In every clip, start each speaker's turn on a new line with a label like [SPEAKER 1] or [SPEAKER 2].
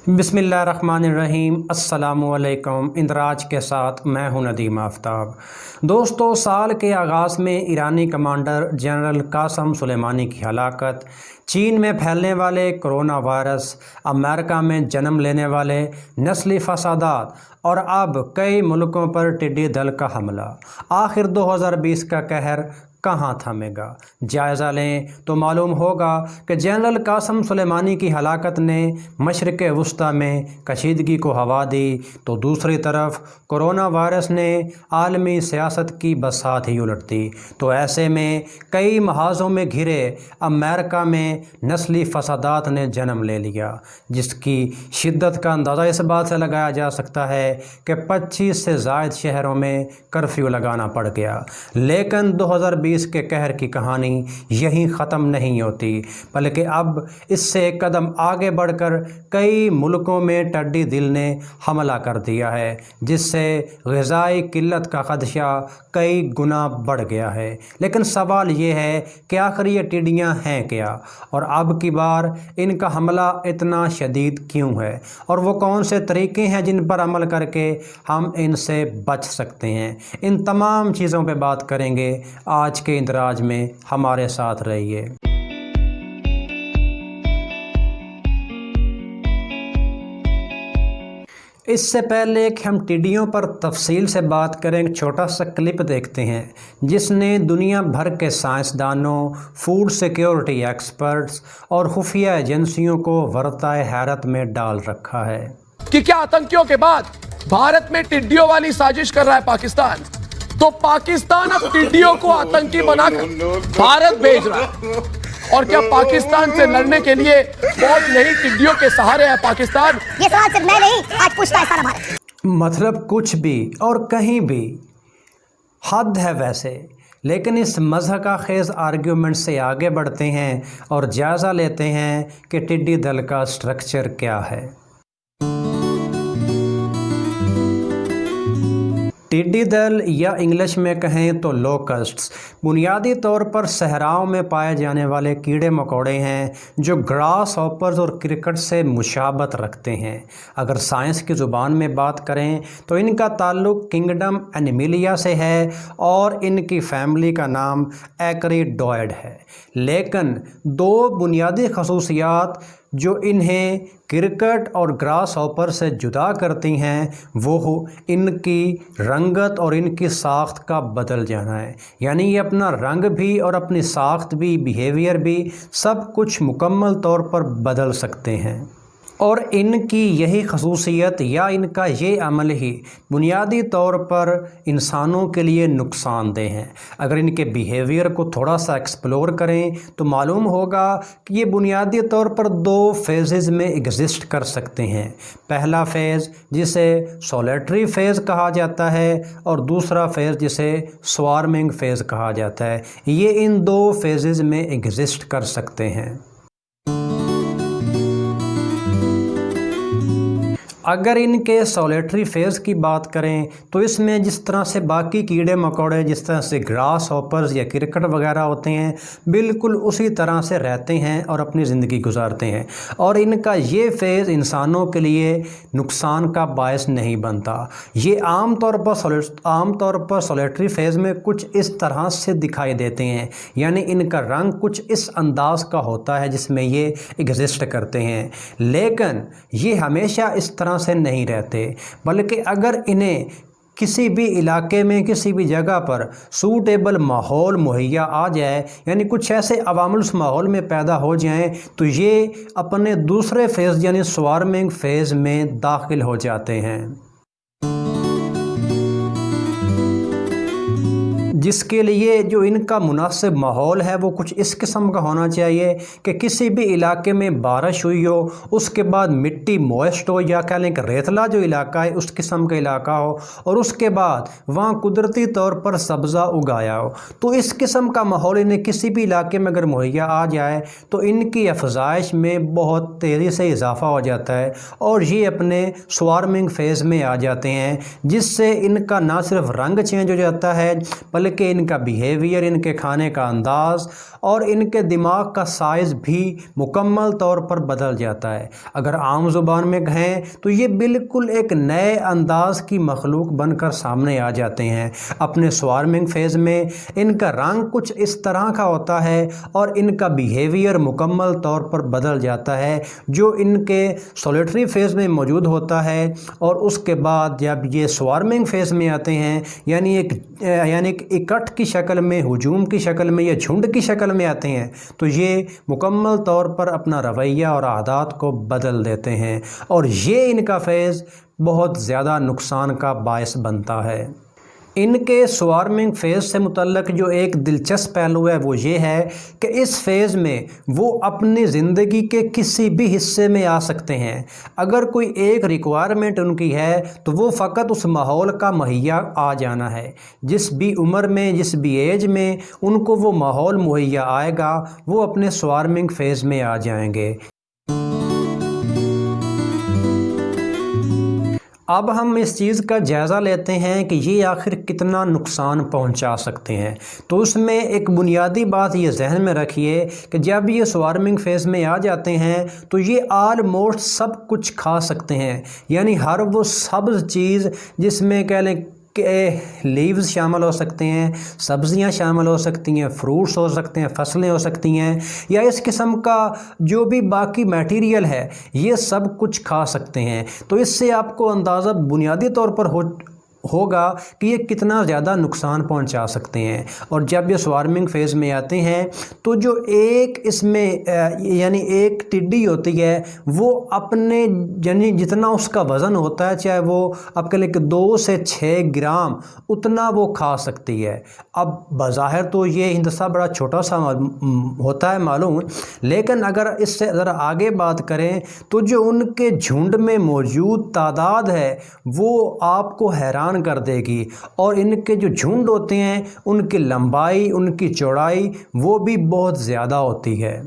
[SPEAKER 1] بسم اللہ الرحمن الرحیم۔ السلام علیکم۔ اندراج کے ساتھ میں ہوں ندیم آفتاب۔ دوستو، سال کے آغاز میں ایرانی کمانڈر جنرل قاسم سلیمانی کی ہلاکت، چین میں پھیلنے والے کرونا وائرس، امریکہ میں جنم لینے والے نسلی فسادات اور اب کئی ملکوں پر ٹڈی دل کا حملہ، آخر 2020 کا قہر کہاں تھمے گا؟ جائزہ لیں تو معلوم ہوگا کہ جنرل قاسم سلیمانی کی ہلاکت نے مشرق وسطیٰ میں کشیدگی کو ہوا دی، تو دوسری طرف کرونا وائرس نے عالمی سیاست کی بساط ہی الٹ دی۔ تو ایسے میں کئی محاذوں میں گھرے امریکہ میں نسلی فسادات نے جنم لے لیا، جس کی شدت کا اندازہ اس بات سے لگایا جا سکتا ہے کہ 25 سے زائد شہروں میں کرفیو لگانا پڑ گیا۔ لیکن 2020 کے قہر کی کہانی یہیں ختم نہیں ہوتی، بلکہ اب اس سے ایک قدم آگے بڑھ کر کئی ملکوں میں ٹڈی دل نے حملہ کر دیا ہے، جس سے غذائی قلت کا خدشہ کئی گنا بڑھ گیا ہے۔ لیکن سوال یہ ہے کہ آخر یہ ٹڈیاں ہیں کیا، اور اب کی بار ان کا حملہ اتنا شدید کیوں ہے، اور وہ کون سے طریقے ہیں جن پر عمل کر کے ہم ان سے بچ سکتے ہیں؟ ان تمام چیزوں پہ بات کریں گے آج کے اندراج میں، ہمارے ساتھ رہیے۔ اس سے پہلے کہ ہم ٹڈیوں پر تفصیل سے بات کریں، ایک چھوٹا سا کلپ دیکھتے ہیں جس نے دنیا بھر کے سائنسدانوں، فوڈ سیکیورٹی ایکسپرٹس اور خفیہ ایجنسیوں کو ورطۂ حیرت میں ڈال رکھا ہے
[SPEAKER 2] کہ کیا آتنکیوں کے بعد بھارت میں ٹڈیوں والی سازش کر رہا ہے پاکستان، تو پاکستان اب ٹڈیوں کو آتنکی بنا کر بھارت بھیج رہا ہے۔ اور کیا پاکستان سے لڑنے کے لیے فوج نہیں، ٹڈیوں کے سہارے ہے پاکستان؟
[SPEAKER 3] یہ سوال صرف میں نہیں، آج پوچھتا ہے سارا بھارت۔
[SPEAKER 1] مطلب کچھ بھی اور کہیں بھی حد ہے ویسے، لیکن اس مضحکہ خیز آرگیومنٹ سے آگے بڑھتے ہیں اور جائزہ لیتے ہیں کہ ٹڈی دل کا سٹرکچر کیا ہے۔ ٹڈی دل یا انگلش میں کہیں تو لوکسٹس بنیادی طور پر صحراؤں میں پائے جانے والے کیڑے مکوڑے ہیں جو گراس ہاپرز اور کرکٹ سے مشابہت رکھتے ہیں۔ اگر سائنس کی زبان میں بات کریں تو ان کا تعلق کنگڈم انیمیلیا سے ہے اور ان کی فیملی کا نام ایکریڈوئڈ ہے۔ لیکن دو بنیادی خصوصیات جو انہیں کرکٹ اور گراس ہاپر سے جدا کرتی ہیں وہ ان کی رنگت اور ان کی ساخت کا بدل جانا ہے، یعنی یہ اپنا رنگ بھی اور اپنی ساخت بھی، بیہیویئر بھی، سب کچھ مکمل طور پر بدل سکتے ہیں۔ اور ان کی یہی خصوصیت یا ان کا یہ عمل ہی بنیادی طور پر انسانوں کے لیے نقصان دہ ہیں۔ اگر ان کے بیہیویئر کو تھوڑا سا ایکسپلور کریں تو معلوم ہوگا کہ یہ بنیادی طور پر دو فیزز میں ایگزسٹ کر سکتے ہیں۔ پہلا فیز جسے سولیٹری فیز کہا جاتا ہے اور دوسرا فیز جسے سوارمنگ فیز کہا جاتا ہے، یہ ان دو فیزز میں ایگزسٹ کر سکتے ہیں۔ اگر ان کے سولیٹری فیز کی بات کریں تو اس میں جس طرح سے باقی کیڑے مکوڑے، جس طرح سے گراس ہاپرز یا کرکٹ وغیرہ ہوتے ہیں، بالکل اسی طرح سے رہتے ہیں اور اپنی زندگی گزارتے ہیں، اور ان کا یہ فیز انسانوں کے لیے نقصان کا باعث نہیں بنتا۔ یہ عام طور پر سولیٹری فیز میں کچھ اس طرح سے دکھائی دیتے ہیں، یعنی ان کا رنگ کچھ اس انداز کا ہوتا ہے جس میں یہ ایگزسٹ کرتے ہیں، لیکن یہ ہمیشہ اس طرح سے نہیں رہتے، بلکہ اگر انہیں کسی بھی علاقے میں، کسی بھی جگہ پر سوٹیبل ماحول مہیا آ جائے، یعنی کچھ ایسے عوامل اس ماحول میں پیدا ہو جائیں، تو یہ اپنے دوسرے فیز یعنی سوارمنگ فیز میں داخل ہو جاتے ہیں، جس کے لیے جو ان کا مناسب ماحول ہے وہ کچھ اس قسم کا ہونا چاہیے کہ کسی بھی علاقے میں بارش ہوئی ہو، اس کے بعد مٹی موئسٹ ہو، یا کہہ لیں کہ ریتلا جو علاقہ ہے اس قسم کا علاقہ ہو، اور اس کے بعد وہاں قدرتی طور پر سبزہ اگایا ہو۔ تو اس قسم کا ماحول انہیں کسی بھی علاقے میں اگر مہیا آ جائے تو ان کی افزائش میں بہت تیزی سے اضافہ ہو جاتا ہے، اور یہ اپنے سوارمنگ فیز میں آ جاتے ہیں، جس سے ان کا نہ صرف رنگ چینج ہو جاتا ہے بلکہ بلکہ ان کا بیہیویئر، ان کے کھانے کا انداز اور ان کے دماغ کا سائز بھی مکمل طور پر بدل جاتا ہے۔ اگر عام زبان میں کہیں تو یہ بالکل ایک نئے انداز کی مخلوق بن کر سامنے آ جاتے ہیں۔ اپنے سوارمنگ فیز میں ان کا رنگ کچھ اس طرح کا ہوتا ہے اور ان کا بیہیویئر مکمل طور پر بدل جاتا ہے جو ان کے سولیٹری فیز میں موجود ہوتا ہے، اور اس کے بعد جب یہ سوارمنگ فیز میں آتے ہیں یعنی ایک اکٹھ کی شکل میں، ہجوم کی شکل میں یا جھنڈ کی شکل میں آتے ہیں تو یہ مکمل طور پر اپنا رویہ اور عادات کو بدل دیتے ہیں، اور یہ ان کا فیز بہت زیادہ نقصان کا باعث بنتا ہے۔ ان کے سوارمنگ فیز سے متعلق جو ایک دلچسپ پہلو ہے وہ یہ ہے کہ اس فیز میں وہ اپنی زندگی کے کسی بھی حصے میں آ سکتے ہیں۔ اگر کوئی ایک ریکوائرمنٹ ان کی ہے تو وہ فقط اس ماحول کا مہیا آ جانا ہے۔ جس بھی عمر میں، جس بھی ایج میں ان کو وہ ماحول مہیا آئے گا وہ اپنے سوارمنگ فیز میں آ جائیں گے۔ اب ہم اس چیز کا جائزہ لیتے ہیں کہ یہ آخر کتنا نقصان پہنچا سکتے ہیں۔ تو اس میں ایک بنیادی بات یہ ذہن میں رکھیے کہ جب یہ سوارمنگ فیز میں آ جاتے ہیں تو یہ آلموسٹ سب کچھ کھا سکتے ہیں، یعنی ہر وہ سبز چیز جس میں کہہ لیں کہ لیوز شامل ہو سکتے ہیں، سبزیاں شامل ہو سکتی ہیں، فروٹس ہو سکتے ہیں، فصلیں ہو سکتی ہیں، یا اس قسم کا جو بھی باقی میٹیریل ہے یہ سب کچھ کھا سکتے ہیں۔ تو اس سے آپ کو اندازہ بنیادی طور پر ہوگا کہ یہ کتنا زیادہ نقصان پہنچا سکتے ہیں۔ اور جب یہ سوارمنگ فیز میں آتے ہیں تو جو ایک اس میں یعنی ایک ٹڈی ہوتی ہے وہ اپنے یعنی جتنا اس کا وزن ہوتا ہے، چاہے وہ آپ کہہ لیں کہ 2 سے 6 گرام، اتنا وہ کھا سکتی ہے۔ اب بظاہر تو یہ ہندسہ بڑا چھوٹا سا ہوتا ہے معلوم، لیکن اگر اس سے ذرا آگے بات کریں تو جو ان کے جھنڈ میں موجود تعداد ہے وہ آپ کو حیران کر دے گی، اور ان کے جو جھنڈ ہوتے ہیں ان کی لمبائی، ان کی چوڑائی وہ بھی بہت زیادہ ہوتی ہے۔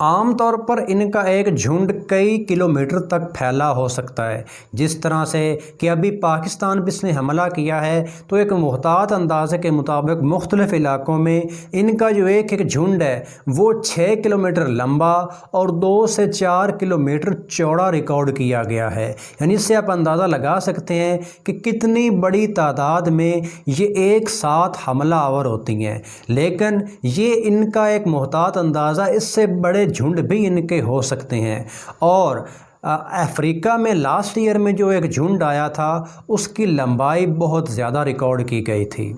[SPEAKER 1] عام طور پر ان کا ایک جھنڈ کئی کلومیٹر تک پھیلا ہو سکتا ہے، جس طرح سے کہ ابھی پاکستان پہ اس نے حملہ کیا ہے تو ایک محتاط اندازے کے مطابق مختلف علاقوں میں ان کا جو ایک جھنڈ ہے وہ 6 کلومیٹر لمبا اور 2 سے 4 کلومیٹر چوڑا ریکارڈ کیا گیا ہے۔ یعنی اس سے آپ اندازہ لگا سکتے ہیں کہ کتنی بڑی تعداد میں یہ ایک ساتھ حملہ آور ہوتی ہیں، لیکن یہ ان کا ایک محتاط اندازہ، اس سے بڑے جھنڈ بھی ان کے ہو سکتے ہیں۔ اور افریقہ میں لاسٹ ایئر میں جو ایک جھنڈ آیا تھا اس کی لمبائی بہت زیادہ ریکارڈ کی گئی تھی،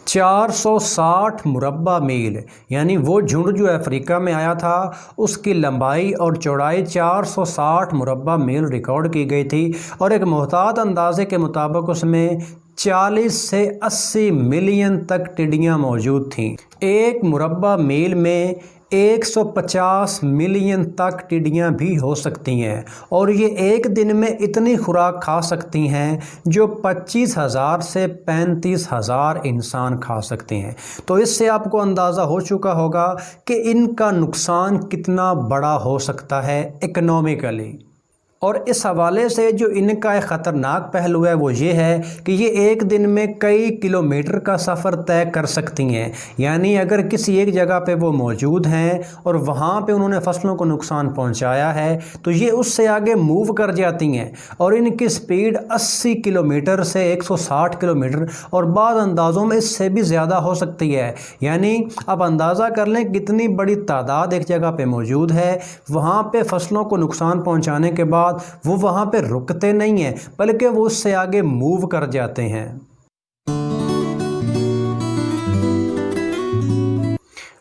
[SPEAKER 1] 460 مربع میل، یعنی وہ جھنڈ جو افریقہ میں آیا تھا اس کی لمبائی اور چوڑائی 460 مربع میل ریکارڈ کی گئی تھی، اور ایک محتاط اندازے کے مطابق اس میں 40 سے 80 ملین تک ٹڈیاں موجود تھیں۔ ایک مربع میل میں 150 ملین تک ٹڈیاں بھی ہو سکتی ہیں، اور یہ ایک دن میں اتنی خوراک کھا سکتی ہیں جو 25,000 سے 35,000 انسان کھا سکتے ہیں۔ تو اس سے آپ کو اندازہ ہو چکا ہوگا کہ ان کا نقصان کتنا بڑا ہو سکتا ہے اکنومیکلی۔ اور اس حوالے سے جو ان کا ایک خطرناک پہلو ہے وہ یہ ہے کہ یہ ایک دن میں کئی کلومیٹر کا سفر طے کر سکتی ہیں، یعنی اگر کسی ایک جگہ پہ وہ موجود ہیں اور وہاں پہ انہوں نے فصلوں کو نقصان پہنچایا ہے تو یہ اس سے آگے موو کر جاتی ہیں، اور ان کی سپیڈ 80 کلومیٹر سے 160 کلومیٹر اور بعض اندازوں میں اس سے بھی زیادہ ہو سکتی ہے۔ یعنی آپ اندازہ کر لیں کتنی بڑی تعداد ایک جگہ پہ موجود ہے، وہاں پہ فصلوں کو نقصان پہنچانے کے بعد وہ وہاں پہ رکتے نہیں ہیں بلکہ وہ اس سے آگے موو کر جاتے ہیں۔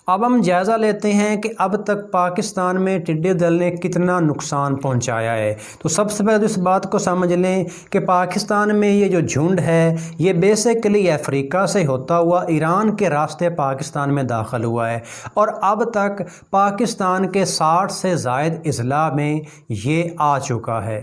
[SPEAKER 1] اب ہم جائزہ لیتے ہیں کہ اب تک پاکستان میں ٹڈی دل نے کتنا نقصان پہنچایا ہے۔ تو سب سے پہلے اس بات کو سمجھ لیں کہ پاکستان میں یہ جو جھنڈ ہے یہ بیسیکلی افریقہ سے ہوتا ہوا ایران کے راستے پاکستان میں داخل ہوا ہے، اور اب تک پاکستان کے 60 سے زائد اضلاع میں یہ آ چکا ہے۔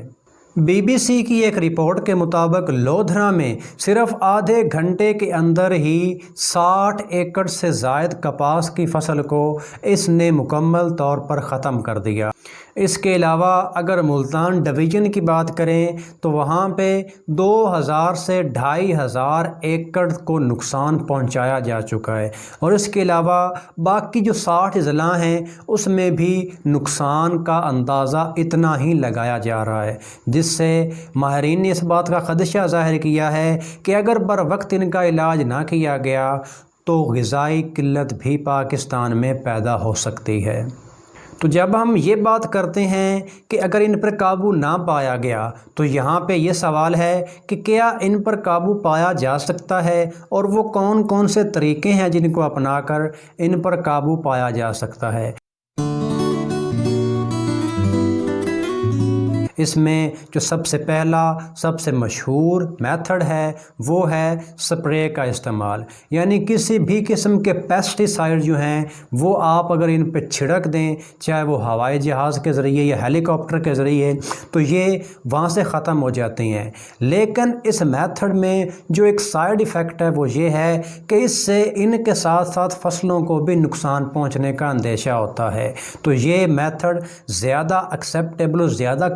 [SPEAKER 1] BBC کی ایک رپورٹ کے مطابق لودھرا میں صرف آدھے گھنٹے کے اندر ہی 60 ایکڑ سے زائد کپاس کی فصل کو اس نے مکمل طور پر ختم کر دیا۔ اس کے علاوہ اگر ملتان ڈویژن کی بات کریں تو وہاں پہ 2000 سے 2500 ایکڑ کو نقصان پہنچایا جا چکا ہے، اور اس کے علاوہ باقی جو 60 اضلاع ہیں اس میں بھی نقصان کا اندازہ اتنا ہی لگایا جا رہا ہے، جس سے ماہرین نے اس بات کا خدشہ ظاہر کیا ہے کہ اگر بر وقت ان کا علاج نہ کیا گیا تو غذائی قلت بھی پاکستان میں پیدا ہو سکتی ہے۔ تو جب ہم یہ بات کرتے ہیں کہ اگر ان پر قابو نہ پایا گیا تو یہاں پہ یہ سوال ہے کہ کیا ان پر قابو پایا جا سکتا ہے، اور وہ کون کون سے طریقے ہیں جن کو اپنا کر ان پر قابو پایا جا سکتا ہے۔ اس میں جو سب سے پہلا سب سے مشہور میتھڈ ہے وہ ہے سپرے کا استعمال، یعنی کسی بھی قسم کے پیسٹی سائڈ جو ہیں وہ آپ اگر ان پہ چھڑک دیں، چاہے وہ ہوائی جہاز کے ذریعے یا ہیلی کاپٹر کے ذریعے، تو یہ وہاں سے ختم ہو جاتے ہیں۔ لیکن اس میتھڈ میں جو ایک سائیڈ ایفیکٹ ہے وہ یہ ہے کہ اس سے ان کے ساتھ ساتھ فصلوں کو بھی نقصان پہنچنے کا اندیشہ ہوتا ہے۔ تو یہ میتھڈ زیادہ ایکسیپٹیبل اور زیادہ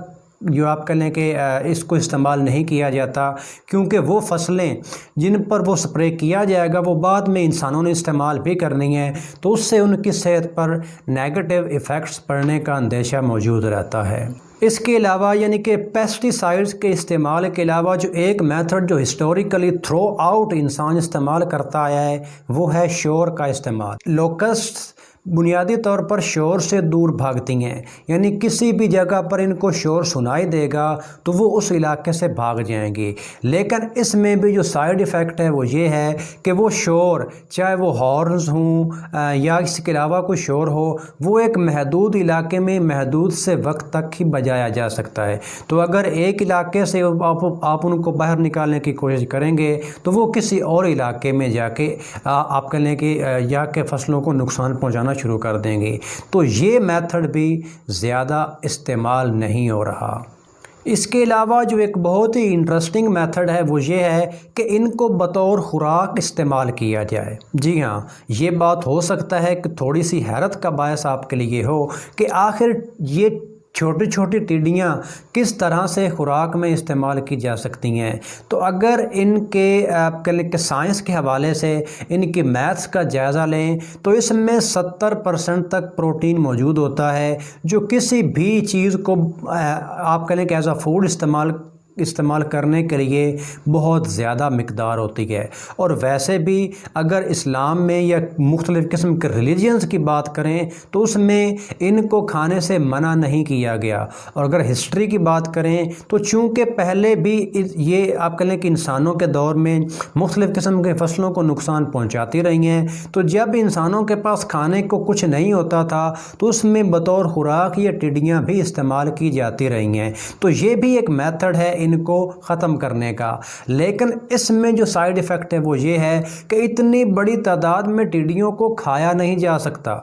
[SPEAKER 1] جو آپ کہہ لیں کہ اس کو استعمال نہیں کیا جاتا، کیونکہ وہ فصلیں جن پر وہ سپرے کیا جائے گا وہ بعد میں انسانوں نے استعمال بھی کرنی ہے، تو اس سے ان کی صحت پر نیگیٹو ایفیکٹس پڑنے کا اندیشہ موجود رہتا ہے۔ اس کے علاوہ یعنی کہ پیسٹی سائڈز کے استعمال کے علاوہ جو ایک میتھڈ جو ہسٹوریکلی تھرو آؤٹ انسان استعمال کرتا آیا ہے وہ ہے شور کا استعمال۔ لوکسٹ بنیادی طور پر شور سے دور بھاگتی ہیں، یعنی کسی بھی جگہ پر ان کو شور سنائی دے گا تو وہ اس علاقے سے بھاگ جائیں گی۔ لیکن اس میں بھی جو سائیڈ ایفیکٹ ہے وہ یہ ہے کہ وہ شور چاہے وہ ہارنز ہوں یا اس کے علاوہ کوئی شور ہو، وہ ایک محدود علاقے میں محدود سے وقت تک ہی بجایا جا سکتا ہے۔ تو اگر ایک علاقے سے آپ ان کو باہر نکالنے کی کوشش کریں گے تو وہ کسی اور علاقے میں جا کے آپ کہہ لیں کہ یا کہ فصلوں کو نقصان پہنچانا شروع کر دیں گے۔ تو یہ میتھڈ بھی زیادہ استعمال نہیں ہو رہا۔ اس کے علاوہ جو ایک بہت ہی انٹرسٹنگ میتھڈ ہے وہ یہ ہے کہ ان کو بطور خوراک استعمال کیا جائے۔ جی ہاں، یہ بات ہو سکتا ہے کہ تھوڑی سی حیرت کا باعث آپ کے لیے ہو کہ آخر یہ چھوٹی چھوٹی ٹڈیاں کس طرح سے خوراک میں استعمال کی جا سکتی ہیں۔ تو اگر ان کے سائنس کے حوالے سے ان کی میتھس کا جائزہ لیں تو اس میں 70% تک پروٹین موجود ہوتا ہے، جو کسی بھی چیز کو آپ کہہ لیں کہ ایز اے فوڈ استعمال کرنے کے لیے بہت زیادہ مقدار ہوتی ہے۔ اور ویسے بھی اگر اسلام میں یا مختلف قسم کے ریلیجنز کی بات کریں تو اس میں ان کو کھانے سے منع نہیں کیا گیا۔ اور اگر ہسٹری کی بات کریں تو چونکہ پہلے بھی یہ آپ کہہ لیں کہ انسانوں کے دور میں مختلف قسم کے فصلوں کو نقصان پہنچاتی رہی ہیں، تو جب انسانوں کے پاس کھانے کو کچھ نہیں ہوتا تھا تو اس میں بطور خوراک یہ ٹڈیاں بھی استعمال کی جاتی رہی ہیں۔ تو یہ بھی ایک میتھڈ ہے ان کو ختم کرنے کا۔ لیکن اس میں جو سائیڈ ایفیکٹ ہے وہ یہ ہے کہ اتنی بڑی تعداد میں ٹڈیوں کو کھایا نہیں جا سکتا۔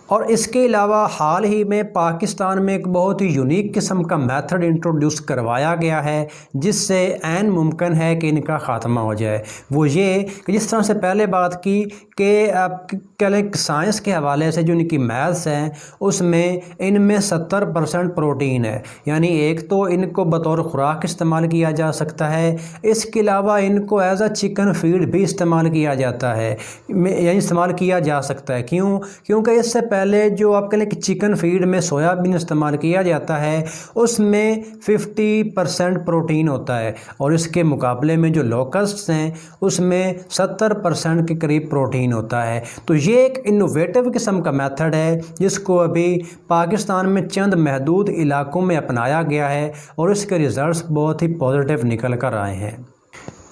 [SPEAKER 1] اور اس کے علاوہ حال ہی میں پاکستان میں ایک بہت ہی یونیک قسم کا میتھڈ انٹروڈیوس کروایا گیا ہے جس سے عین ممکن ہے کہ ان کا خاتمہ ہو جائے۔ وہ یہ کہ جس طرح سے پہلے بات کی کہ سائنس کے حوالے سے جو ان کی میتھس ہیں اس میں ان میں 70% پروٹین ہے، یعنی ایک تو ان کو بطور خوراک استعمال کیا جا سکتا ہے، اس کے علاوہ ان کو ایز اے چکن فیڈ بھی استعمال کیا جاتا ہے، یعنی استعمال کیا جا سکتا ہے۔ کیونکہ اس سے پہلے جو آپ کہہ لیں کہ چکن فیڈ میں سویا بین استعمال کیا جاتا ہے اس میں 50% پروٹین ہوتا ہے، اور اس کے مقابلے میں جو لوکسٹس ہیں اس میں 70% کے قریب پروٹین ہوتا ہے۔ تو یہ ایک انوویٹو قسم کا میتھڈ ہے جس کو ابھی پاکستان میں چند محدود علاقوں میں اپنایا گیا ہے، اور اس کے ریزلٹس بہت ہی پازیٹیو نکل کر آئے ہیں۔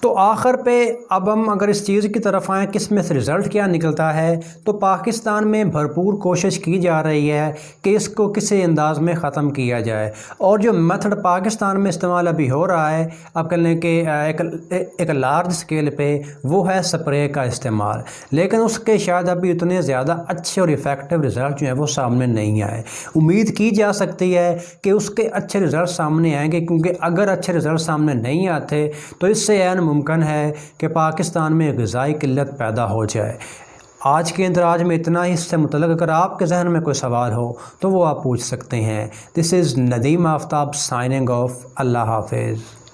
[SPEAKER 1] تو آخر پہ اب ہم اگر اس چیز کی طرف آئیں کہ اس میں سے رزلٹ کیا نکلتا ہے، تو پاکستان میں بھرپور کوشش کی جا رہی ہے کہ اس کو کسی انداز میں ختم کیا جائے، اور جو میتھڈ پاکستان میں استعمال ابھی ہو رہا ہے اب کہہ لیں کہ ایک لارج سکیل پہ، وہ ہے سپرے کا استعمال، لیکن اس کے شاید ابھی اتنے زیادہ اچھے اور ایفیکٹو رزلٹ جو ہیں وہ سامنے نہیں آئے۔ امید کی جا سکتی ہے کہ اس کے اچھے رزلٹ سامنے آئیں گے، کیونکہ اگر اچھے رزلٹ سامنے نہیں آتے تو اس سے ممکن ہے کہ پاکستان میں غذائی قلت پیدا ہو جائے۔ آج کے اندراج میں اتنا ہی، اس سے متعلق اگر آپ کے ذہن میں کوئی سوال ہو تو وہ آپ پوچھ سکتے ہیں۔ دس از ندیم آفتاب سائننگ آف۔ اللہ حافظ۔